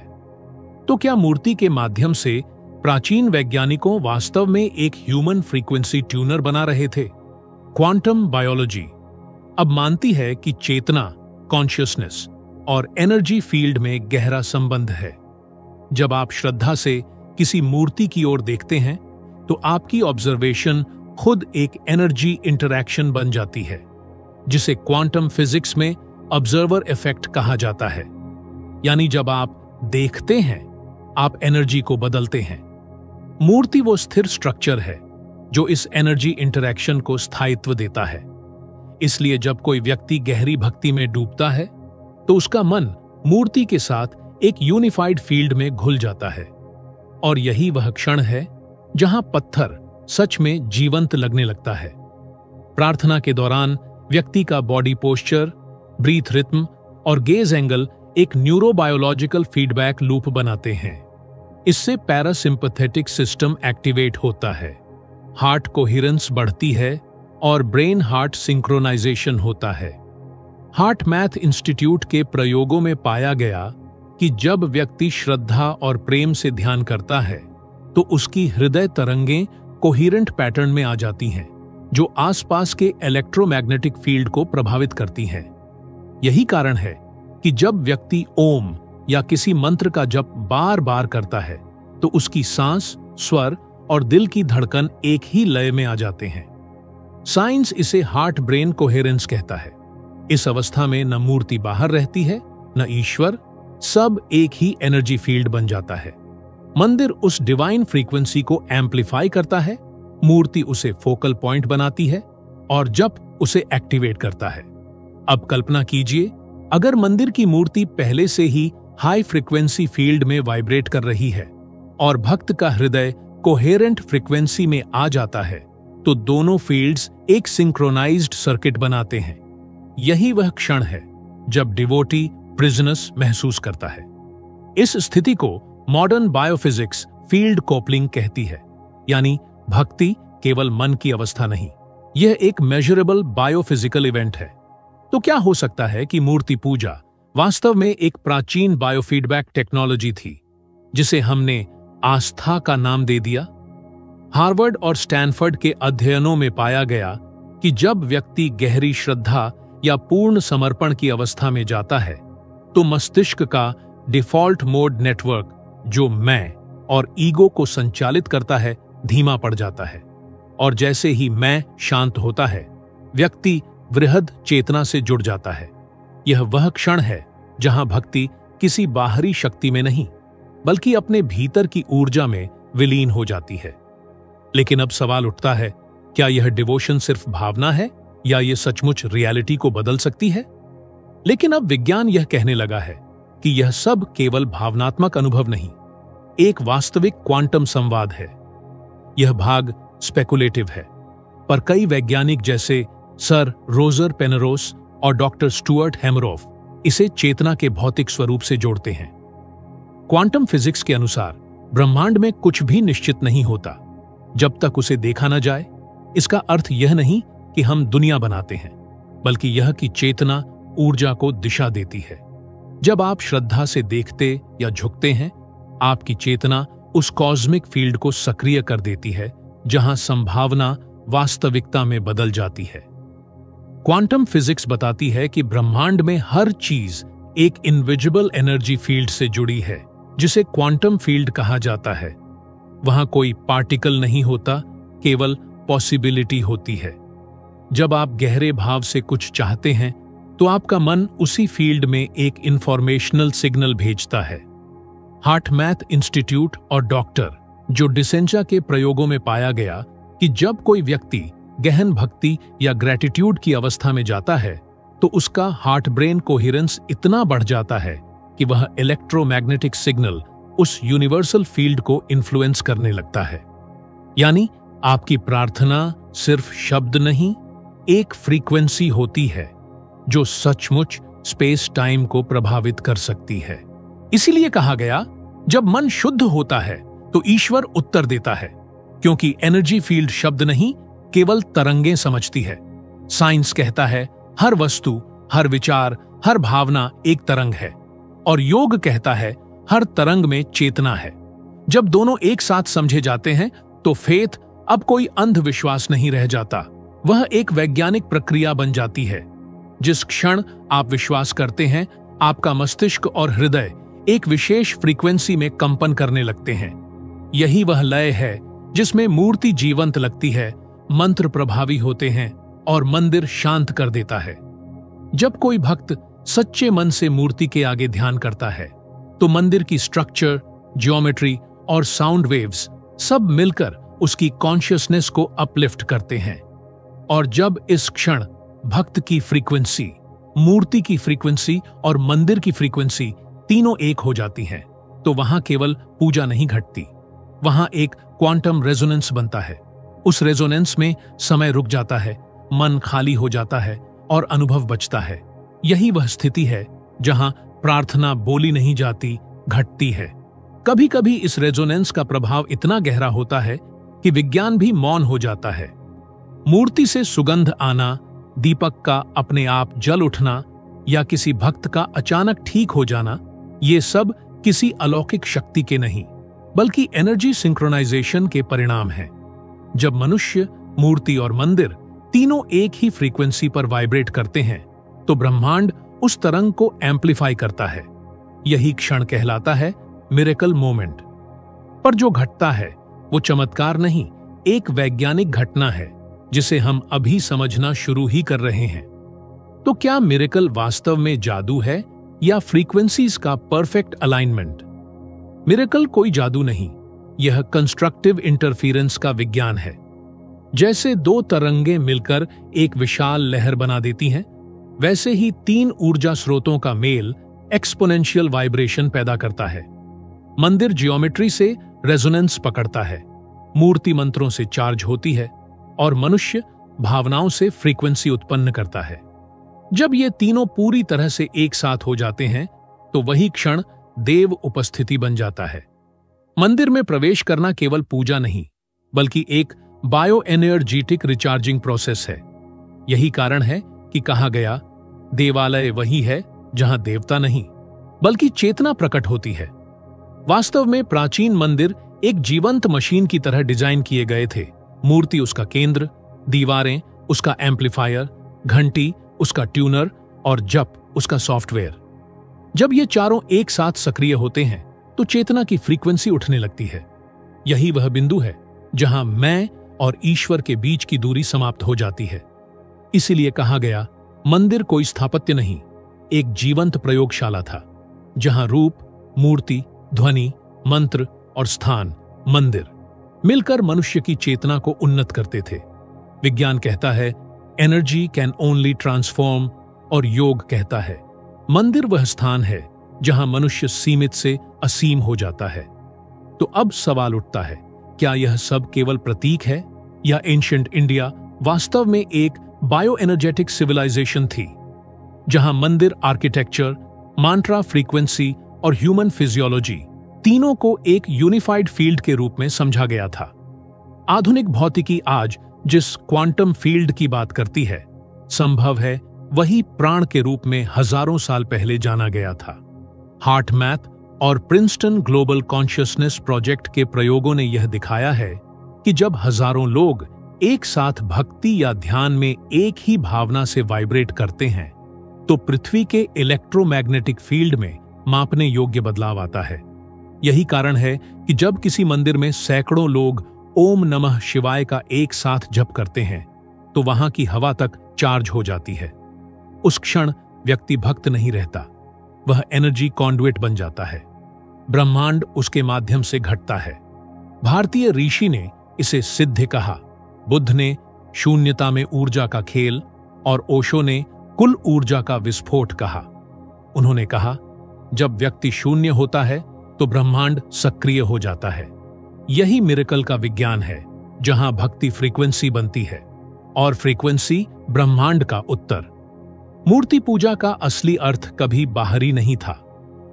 [SPEAKER 1] तो क्या मूर्ति के माध्यम से प्राचीन वैज्ञानिकों वास्तव में एक ह्यूमन फ्रीक्वेंसी ट्यूनर बना रहे थे? क्वांटम बायोलॉजी अब मानती है कि चेतना, कॉन्शियसनेस और एनर्जी फील्ड में गहरा संबंध है। जब आप श्रद्धा से किसी मूर्ति की ओर देखते हैं तो आपकी ऑब्जर्वेशन खुद एक एनर्जी इंटरैक्शन बन जाती है, जिसे क्वांटम फिजिक्स में ऑब्जर्वर इफेक्ट कहा जाता है। यानी जब आप देखते हैं, आप एनर्जी को बदलते हैं। मूर्ति वो स्थिर स्ट्रक्चर है जो इस एनर्जी इंटरैक्शन को स्थायित्व देता है। इसलिए जब कोई व्यक्ति गहरी भक्ति में डूबता है तो उसका मन मूर्ति के साथ एक यूनिफाइड फील्ड में घुल जाता है। और यही वह क्षण है जहां पत्थर सच में जीवंत लगने लगता है। प्रार्थना के दौरान व्यक्ति का बॉडी पोस्चर, ब्रीथ रिथम और गेज एंगल एक न्यूरोबायोलॉजिकल फीडबैक लूप बनाते हैं। इससे पैरासिम्पैथेटिक सिस्टम एक्टिवेट होता है, हार्ट कोहेरेंस बढ़ती है और ब्रेन हार्ट सिंक्रोनाइजेशन होता है। हार्ट मैथ इंस्टीट्यूट के प्रयोगों में पाया गया कि जब व्यक्ति श्रद्धा और प्रेम से ध्यान करता है तो उसकी हृदय तरंगें कोहेरेंट पैटर्न में आ जाती हैं, जो आसपास के इलेक्ट्रोमैग्नेटिक फील्ड को प्रभावित करती हैं। यही कारण है कि जब व्यक्ति ओम या किसी मंत्र का जप बार बार करता है तो उसकी सांस, स्वर और दिल की धड़कन एक ही लय में आ जाते हैं। साइंस इसे हार्ट ब्रेन कोहेरेंस कहता है। इस अवस्था में न मूर्ति बाहर रहती है न ईश्वर, सब एक ही एनर्जी फील्ड बन जाता है। मंदिर उस डिवाइन फ्रीक्वेंसी को एम्पलीफाई करता है, मूर्ति उसे फोकल पॉइंट बनाती है और जप उसे एक्टिवेट करता है। अब कल्पना कीजिए, अगर मंदिर की मूर्ति पहले से ही हाई फ्रीक्वेंसी फील्ड में वाइब्रेट कर रही है और भक्त का हृदय कोहेरेंट फ्रीक्वेंसी में आ जाता है तो दोनों फील्ड्स एक सिंक्रोनाइज्ड सर्किट बनाते हैं। यही वह क्षण है जब डिवोटी प्रिजनस महसूस करता है। इस स्थिति को मॉडर्न बायोफिजिक्स फील्ड कोपलिंग कहती है। यानी भक्ति केवल मन की अवस्था नहीं, यह एक मेजरेबल बायोफिजिकल इवेंट है। तो क्या हो सकता है कि मूर्ति पूजा वास्तव में एक प्राचीन बायोफीडबैक टेक्नोलॉजी थी, जिसे हमने आस्था का नाम दे दिया? हार्वर्ड और स्टैनफोर्ड के अध्ययनों में पाया गया कि जब व्यक्ति गहरी श्रद्धा या पूर्ण समर्पण की अवस्था में जाता है तो मस्तिष्क का डिफॉल्ट मोड नेटवर्क, जो मैं और ईगो को संचालित करता है, धीमा पड़ जाता है। और जैसे ही मैं शांत होता है, व्यक्ति वृहद चेतना से जुड़ जाता है। यह वह क्षण है जहां भक्ति किसी बाहरी शक्ति में नहीं, बल्कि अपने भीतर की ऊर्जा में विलीन हो जाती है। लेकिन अब सवाल उठता है, क्या यह डिवोशन सिर्फ भावना है या यह सचमुच रियलिटी को बदल सकती है? लेकिन अब विज्ञान यह कहने लगा है कि यह सब केवल भावनात्मक अनुभव नहीं, एक वास्तविक क्वांटम संवाद है। यह भाग स्पेकुलेटिव है, पर कई वैज्ञानिक जैसे सर रोजर पेनरोस और डॉक्टर स्टुअर्ट हैमरॉफ इसे चेतना के भौतिक स्वरूप से जोड़ते हैं। क्वांटम फिजिक्स के अनुसार ब्रह्मांड में कुछ भी निश्चित नहीं होता जब तक उसे देखा न जाए। इसका अर्थ यह नहीं कि हम दुनिया बनाते हैं, बल्कि यह कि चेतना ऊर्जा को दिशा देती है। जब आप श्रद्धा से देखते या झुकते हैं, आपकी चेतना उस कॉस्मिक फील्ड को सक्रिय कर देती है जहां संभावना वास्तविकता में बदल जाती है। क्वांटम फिजिक्स बताती है कि ब्रह्मांड में हर चीज एक इनविजिबल एनर्जी फील्ड से जुड़ी है, जिसे क्वांटम फील्ड कहा जाता है। वहां कोई पार्टिकल नहीं होता, केवल पॉसिबिलिटी होती है। जब आप गहरे भाव से कुछ चाहते हैं तो आपका मन उसी फील्ड में एक इंफॉर्मेशनल सिग्नल भेजता है। हार्टमैथ इंस्टीट्यूट और डॉक्टर जो डिसेंजा के प्रयोगों में पाया गया कि जब कोई व्यक्ति गहन भक्ति या ग्रेटिट्यूड की अवस्था में जाता है तो उसका हार्ट ब्रेन कोहेरेंस इतना बढ़ जाता है कि वह इलेक्ट्रोमैग्नेटिक सिग्नल उस यूनिवर्सल फील्ड को इन्फ्लुएंस करने लगता है। यानी आपकी प्रार्थना सिर्फ शब्द नहीं, एक फ्रीक्वेंसी होती है जो सचमुच स्पेस टाइम को प्रभावित कर सकती है। इसीलिए कहा गया, जब मन शुद्ध होता है तो ईश्वर उत्तर देता है, क्योंकि एनर्जी फील्ड शब्द नहीं, केवल तरंगें समझती है। साइंस कहता है हर वस्तु, हर विचार, हर भावना एक तरंग है, और योग कहता है हर तरंग में चेतना है। जब दोनों एक साथ समझे जाते हैं तो फेथ अब कोई अंधविश्वास नहीं रह जाता, वह एक वैज्ञानिक प्रक्रिया बन जाती है। जिस क्षण आप विश्वास करते हैं, आपका मस्तिष्क और हृदय एक विशेष फ्रीक्वेंसी में कंपन करने लगते हैं। यही वह लय है जिसमें मूर्ति जीवंत लगती है, मंत्र प्रभावी होते हैं और मंदिर शांत कर देता है। जब कोई भक्त सच्चे मन से मूर्ति के आगे ध्यान करता है तो मंदिर की स्ट्रक्चर, ज्योमेट्री और साउंड वेव्स सब मिलकर उसकी कॉन्शियसनेस को अपलिफ्ट करते हैं। और जब इस क्षण भक्त की फ्रीक्वेंसी, मूर्ति की फ्रीक्वेंसी और मंदिर की फ्रीक्वेंसी तीनों एक हो जाती हैं, तो वहां केवल पूजा नहीं घटती, वहां एक क्वांटम रेजोनेंस बनता है। उस रेजोनेंस में समय रुक जाता है, मन खाली हो जाता है और अनुभव बचता है। यही वह स्थिति है जहां प्रार्थना बोली नहीं जाती, घटती है। कभी कभी इस रेजोनेंस का प्रभाव इतना गहरा होता है कि विज्ञान भी मौन हो जाता है। मूर्ति से सुगंध आना, दीपक का अपने आप जल उठना या किसी भक्त का अचानक ठीक हो जाना, ये सब किसी अलौकिक शक्ति के नहीं बल्कि एनर्जी सिंक्रोनाइजेशन के परिणाम हैं। जब मनुष्य, मूर्ति और मंदिर तीनों एक ही फ्रीक्वेंसी पर वाइब्रेट करते हैं तो ब्रह्मांड उस तरंग को एम्पलीफाई करता है। यही क्षण कहलाता है मिरेकल मोमेंट। पर जो घटता है वो चमत्कार नहीं, एक वैज्ञानिक घटना है जिसे हम अभी समझना शुरू ही कर रहे हैं। तो क्या मिरेकल वास्तव में जादू है या फ्रीक्वेंसीज का परफेक्ट अलाइनमेंट? मिरेकल कोई जादू नहीं, यह कंस्ट्रक्टिव इंटरफेरेंस का विज्ञान है। जैसे दो तरंगें मिलकर एक विशाल लहर बना देती हैं, वैसे ही तीन ऊर्जा स्रोतों का मेल एक्सपोनेंशियल वाइब्रेशन पैदा करता है। मंदिर जियोमेट्री से रेजोनेंस पकड़ता है, मूर्ति मंत्रों से चार्ज होती है और मनुष्य भावनाओं से फ्रीक्वेंसी उत्पन्न करता है। जब ये तीनों पूरी तरह से एक साथ हो जाते हैं तो वही क्षण देव उपस्थिति बन जाता है। मंदिर में प्रवेश करना केवल पूजा नहीं बल्कि एक बायो एनर्जेटिक रिचार्जिंग प्रोसेस है। यही कारण है कि कहा गया, देवालय वही है जहां देवता नहीं बल्कि चेतना प्रकट होती है। वास्तव में प्राचीन मंदिर एक जीवंत मशीन की तरह डिजाइन किए गए थे। मूर्ति उसका केंद्र, दीवारें उसका एम्पलीफायर, घंटी उसका ट्यूनर और जप उसका सॉफ्टवेयर। जब ये चारों एक साथ सक्रिय होते हैं तो चेतना की फ्रीक्वेंसी उठने लगती है। यही वह बिंदु है जहां मैं और ईश्वर के बीच की दूरी समाप्त हो जाती है। इसीलिए कहा गया, मंदिर कोई स्थापत्य नहीं, एक जीवंत प्रयोगशाला था जहां रूप, मूर्ति, ध्वनि, मंत्र और स्थान, मंदिर मिलकर मनुष्य की चेतना को उन्नत करते थे। विज्ञान कहता है एनर्जी कैन ओनली ट्रांसफॉर्म, और योग कहता है मंदिर वह स्थान है जहां मनुष्य सीमित से असीम हो जाता है। तो अब सवाल उठता है, क्या यह सब केवल प्रतीक है या एंशिएंट इंडिया वास्तव में एक बायो एनर्जेटिक सिविलाइजेशन थी जहां मंदिर आर्किटेक्चर, मांट्रा फ्रीक्वेंसी और ह्यूमन फिजियोलॉजी तीनों को एक यूनिफाइड फील्ड के रूप में समझा गया था। आधुनिक भौतिकी आज जिस क्वांटम फील्ड की बात करती है, संभव है वही प्राण के रूप में हजारों साल पहले जाना गया था। हार्टमैथ और प्रिंसटन ग्लोबल कॉन्शियसनेस प्रोजेक्ट के प्रयोगों ने यह दिखाया है कि जब हजारों लोग एक साथ भक्ति या ध्यान में एक ही भावना से वाइब्रेट करते हैं तो पृथ्वी के इलेक्ट्रोमैग्नेटिक फील्ड में मापने योग्य बदलाव आता है। यही कारण है कि जब किसी मंदिर में सैकड़ों लोग ओम नमः शिवाय का एक साथ जप करते हैं तो वहां की हवा तक चार्ज हो जाती है। उस क्षण व्यक्ति भक्त नहीं रहता, वह एनर्जी कॉन्डुइट बन जाता है। ब्रह्मांड उसके माध्यम से घटता है। भारतीय ऋषि ने इसे सिद्ध कहा, बुद्ध ने शून्यता में ऊर्जा का खेल और ओशो ने कुल ऊर्जा का विस्फोट कहा। उन्होंने कहा, जब व्यक्ति शून्य होता है तो ब्रह्मांड सक्रिय हो जाता है। यही मिरेकल का विज्ञान है, जहां भक्ति फ्रीक्वेंसी बनती है और फ्रीक्वेंसी ब्रह्मांड का उत्तर। मूर्ति पूजा का असली अर्थ कभी बाहरी नहीं था,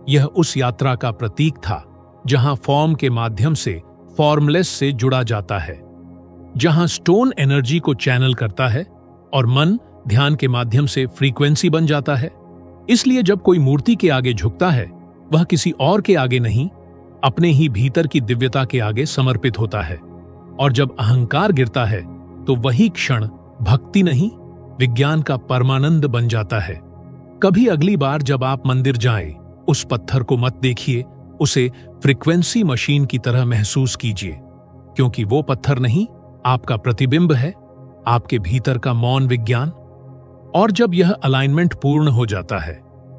[SPEAKER 1] यह उस यात्रा का प्रतीक था जहां फॉर्म के माध्यम से फॉर्मलेस से जुड़ा जाता है, जहां स्टोन एनर्जी को चैनल करता है और मन ध्यान के माध्यम से फ्रीक्वेंसी बन जाता है। इसलिए जब कोई मूर्ति के आगे झुकता है वह किसी और के आगे नहीं, अपने ही भीतर की दिव्यता के आगे समर्पित होता है। और जब अहंकार गिरता है तो वही क्षण भक्ति नहीं, विज्ञान का परमानंद बन जाता है। कभी अगली बार जब आप मंदिर जाएं, उस पत्थर को मत देखिए, उसे फ्रीक्वेंसी मशीन की तरह महसूस कीजिए, क्योंकि वो पत्थर नहीं, आपका प्रतिबिंब है, आपके भीतर का मौन विज्ञान। और जब यह अलाइनमेंट पूर्ण हो जाता है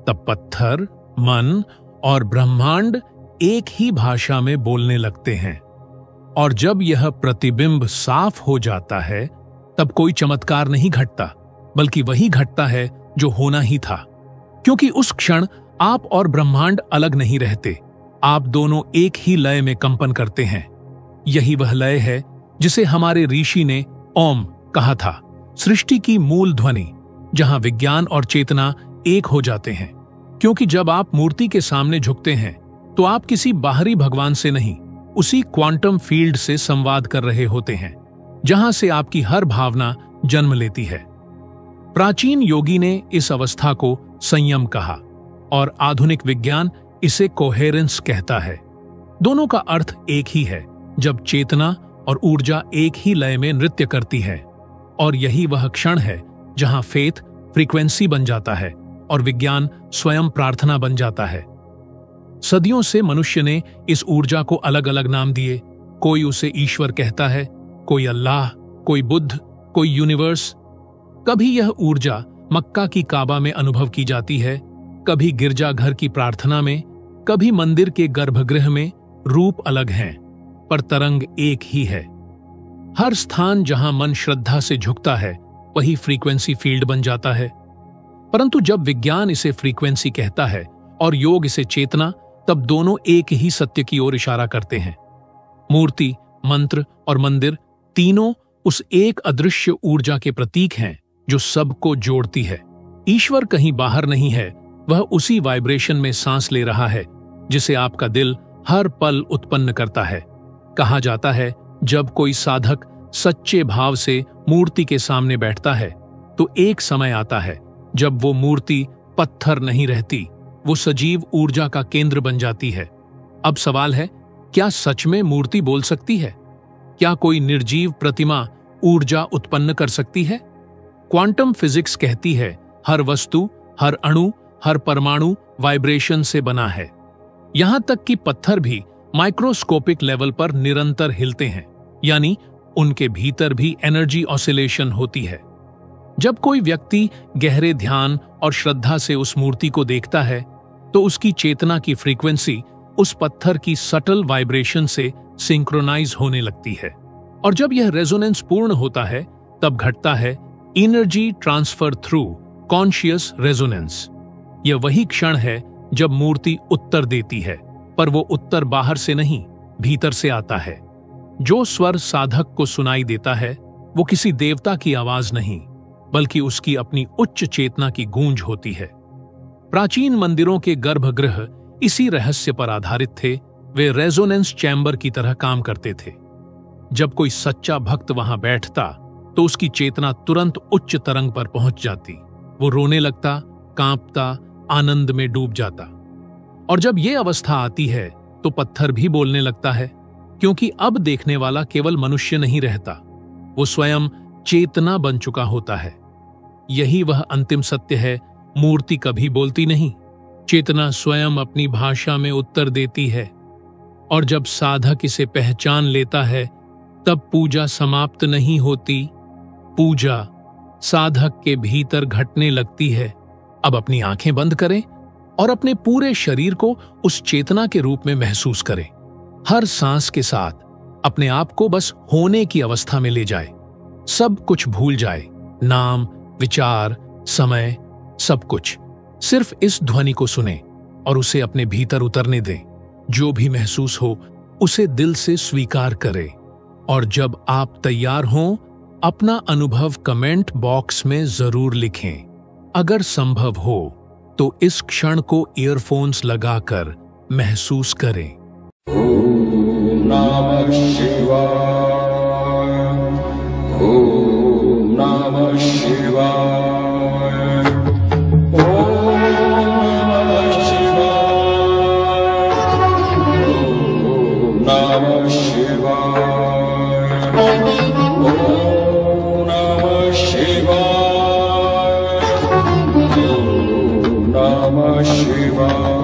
[SPEAKER 1] तब पत्थर, मन और ब्रह्मांड एक ही भाषा में बोलने लगते हैं। और जब यह प्रतिबिंब साफ हो जाता है तब कोई चमत्कार नहीं घटता, बल्कि वही घटता है जो होना ही था। क्योंकि उस क्षण आप और ब्रह्मांड अलग नहीं रहते, आप दोनों एक ही लय में कंपन करते हैं। यही वह लय है जिसे हमारे ऋषि ने ओम कहा था, सृष्टि की मूल ध्वनि, जहां विज्ञान और चेतना एक हो जाते हैं। क्योंकि जब आप मूर्ति के सामने झुकते हैं तो आप किसी बाहरी भगवान से नहीं, उसी क्वांटम फील्ड से संवाद कर रहे होते हैं, जहां से आपकी हर भावना जन्म लेती है। प्राचीन योगी ने इस अवस्था को संयम कहा और आधुनिक विज्ञान इसे कोहेरेंस कहता है। दोनों का अर्थ एक ही है, जब चेतना और ऊर्जा एक ही लय में नृत्य करती है। और यही वह क्षण है जहां फेथ फ्रीक्वेंसी बन जाता है और विज्ञान स्वयं प्रार्थना बन जाता है। सदियों से मनुष्य ने इस ऊर्जा को अलग अलग नाम दिए। कोई उसे ईश्वर कहता है, कोई अल्लाह, कोई बुद्ध, कोई यूनिवर्स। कभी यह ऊर्जा मक्का की काबा में अनुभव की जाती है, कभी गिरजाघर की प्रार्थना में, कभी मंदिर के गर्भगृह में। रूप अलग हैं, पर तरंग एक ही है। हर स्थान जहां मन श्रद्धा से झुकता है वही फ्रीक्वेंसी फील्ड बन जाता है। परंतु जब विज्ञान इसे फ्रीक्वेंसी कहता है और योग इसे चेतना, तब दोनों एक ही सत्य की ओर इशारा करते हैं। मूर्ति, मंत्र और मंदिर तीनों उस एक अदृश्य ऊर्जा के प्रतीक हैं जो सबको जोड़ती है। ईश्वर कहीं बाहर नहीं है, वह उसी वाइब्रेशन में सांस ले रहा है जिसे आपका दिल हर पल उत्पन्न करता है। कहा जाता है, जब कोई साधक सच्चे भाव से मूर्ति के सामने बैठता है तो एक समय आता है जब वो मूर्ति पत्थर नहीं रहती, वो सजीव ऊर्जा का केंद्र बन जाती है। अब सवाल है, क्या सच में मूर्ति बोल सकती है? क्या कोई निर्जीव प्रतिमा ऊर्जा उत्पन्न कर सकती है? क्वांटम फिजिक्स कहती है, हर वस्तु, हर अणु, हर परमाणु वाइब्रेशन से बना है। यहां तक कि पत्थर भी माइक्रोस्कोपिक लेवल पर निरंतर हिलते हैं, यानी उनके भीतर भी एनर्जी ऑसिलेशन होती है। जब कोई व्यक्ति गहरे ध्यान और श्रद्धा से उस मूर्ति को देखता है तो उसकी चेतना की फ्रीक्वेंसी उस पत्थर की सटल वाइब्रेशन से सिंक्रोनाइज होने लगती है। और जब यह रेजोनेंस पूर्ण होता है तब घटता है energy transfer through conscious resonance. यह वही क्षण है जब मूर्ति उत्तर देती है, पर वो उत्तर बाहर से नहीं, भीतर से आता है। जो स्वर साधक को सुनाई देता है वो किसी देवता की आवाज नहीं, बल्कि उसकी अपनी उच्च चेतना की गूंज होती है। प्राचीन मंदिरों के गर्भगृह इसी रहस्य पर आधारित थे। वे रेजोनेंस चैम्बर की तरह काम करते थे। जब कोई सच्चा भक्त वहां बैठता तो उसकी चेतना तुरंत उच्च तरंग पर पहुंच जाती। वो रोने लगता, कांपता, आनंद में डूब जाता। और जब ये अवस्था आती है तो पत्थर भी बोलने लगता है, क्योंकि अब देखने वाला केवल मनुष्य नहीं रहता, वो स्वयं चेतना बन चुका होता है। यही वह अंतिम सत्य है। मूर्ति कभी बोलती नहीं, चेतना स्वयं अपनी भाषा में उत्तर देती है। और जब साधक इसे पहचान लेता है तब पूजा समाप्त नहीं होती, पूजा साधक के भीतर घटने लगती है। अब अपनी आंखें बंद करें और अपने पूरे शरीर को उस चेतना के रूप में महसूस करें। हर सांस के साथ अपने आप को बस होने की अवस्था में ले जाए, सब कुछ भूल जाए, नाम, विचार, समय, सब कुछ। सिर्फ इस ध्वनि को सुने और उसे अपने भीतर उतरने दें। जो भी महसूस हो उसे दिल से स्वीकार करें। और जब आप तैयार हों, अपना अनुभव कमेंट बॉक्स में जरूर लिखें। अगर संभव हो तो इस क्षण को ईयरफोन्स लगाकर महसूस करें।
[SPEAKER 2] ओम नमः शिवाय, ओम नमः शिवाय, ओम नमः शिवाय, ओम नमः शिवाय, ओम नमः शिवाय, ओम नमः शिवाय।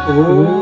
[SPEAKER 2] Oh